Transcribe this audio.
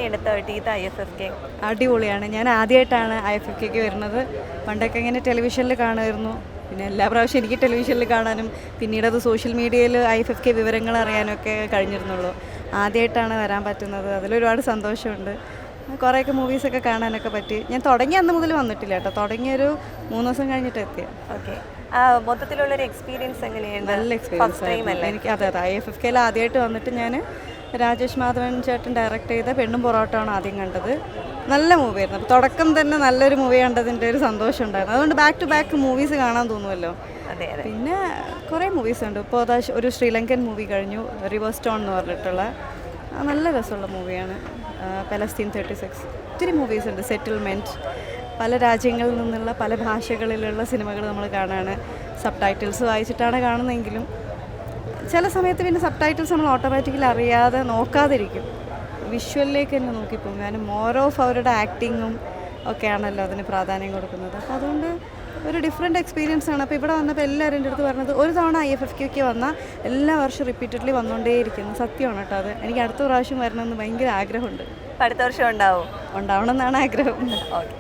Thirtieth IFFK അടിപൊളിയാണ്. ഞാൻ ആദ്യമായിട്ടാണ് IFFKക്ക് വരുന്നത്. പണ്ടൊക്കെ ഇങ്ങനെ ടെലിവിഷനിൽ കാണുമായിരുന്നു. പിന്നെ എല്ലാ പ്രാവശ്യം എനിക്ക് ടെലിവിഷനിൽ കാണാനും പിന്നീട് അത് സോഷ്യൽ മീഡിയയിൽ IFFK വിവരങ്ങൾ അറിയാനൊക്കെ കഴിഞ്ഞിരുന്നുള്ളൂ. ആദ്യമായിട്ടാണ് വരാൻ പറ്റുന്നത്. അതിലൊരുപാട് സന്തോഷമുണ്ട്. കുറേയൊക്കെ മൂവീസൊക്കെ കാണാനൊക്കെ പറ്റി. ഞാൻ തുടങ്ങിയ അന്ന് മുതൽ വന്നിട്ടില്ല കേട്ടോ. തുടങ്ങിയൊരു 3 ദിവസം കഴിഞ്ഞിട്ട് എത്തിയ. ഓക്കെ, മൊത്തത്തിലുള്ളൊരു എക്സ്പീരിയൻസ് എങ്ങനെയാണ്? നല്ല എക്സ്പീരിയൻസ് ആയിരുന്നു എനിക്ക്. അതെ IFFKയിൽ ആദ്യമായിട്ട് വന്നിട്ട് ഞാൻ രാജേഷ് മാധവൻ ചേട്ടൻ ഡയറക്റ്റ് ചെയ്ത പെണ്ണും പൊറോട്ടമാണ് ആദ്യം കണ്ടത്. നല്ല മൂവിയായിരുന്നു. അപ്പോൾ തുടക്കം തന്നെ നല്ലൊരു മൂവി കണ്ടതിൻ്റെ ഒരു സന്തോഷം ഉണ്ടായിരുന്നു. അതുകൊണ്ട് ബാക്ക് ടു ബാക്ക് മൂവീസ് കാണാൻ തോന്നുമല്ലോ. അതെ അതെ. പിന്നെ കുറേ മൂവീസ് ഉണ്ട്. ഇപ്പോൾ അതാ ഒരു ശ്രീലങ്കൻ മൂവി കഴിഞ്ഞു, റിവർ സ്റ്റോൺ എന്ന് പറഞ്ഞിട്ടുള്ള നല്ല രസമുള്ള മൂവിയാണ്. പലസ്തീൻ 36. ഒത്തിരി മൂവീസ് ഉണ്ട്. സെറ്റിൽമെൻറ്റ്, പല രാജ്യങ്ങളിൽ നിന്നുള്ള പല ഭാഷകളിലുള്ള സിനിമകൾ നമ്മൾ കാണാണ്. സബ് ടൈറ്റിൽസ് വായിച്ചിട്ടാണ് കാണുന്നതെങ്കിലും ചില സമയത്ത് പിന്നെ സബ് ടൈറ്റിൽസ് നമ്മൾ ഓട്ടോമാറ്റിക്കലി അറിയാതെ നോക്കാതിരിക്കും. വിഷ്വലിലേക്ക് തന്നെ നോക്കിപ്പോകും. കാരണം മോർ ഓഫ് അവരുടെ ആക്ടിങ്ങും ഒക്കെയാണല്ലോ അതിന് പ്രാധാന്യം കൊടുക്കുന്നത്. അപ്പോൾ അതുകൊണ്ട് ഒരു ഡിഫറെൻറ്റ് എക്സ്പീരിയൻസ് ആണ്. അപ്പോൾ ഇവിടെ വന്നപ്പോൾ എല്ലാവരും എൻ്റെ അടുത്ത് പറഞ്ഞത് ഒരു തവണ IFFKക്ക് വന്നാൽ എല്ലാ വർഷവും റിപ്പീറ്റഡ്ലി വന്നുകൊണ്ടേയിരിക്കുന്നു. സത്യമാണ് കേട്ടോ. അത് എനിക്ക് അടുത്ത പ്രാവശ്യം വരണമെന്ന് ഭയങ്കര ആഗ്രഹമുണ്ട്. അടുത്ത വർഷം ഉണ്ടാവും ഉണ്ടാവണം എന്നാണ് ആഗ്രഹം. ഓക്കെ.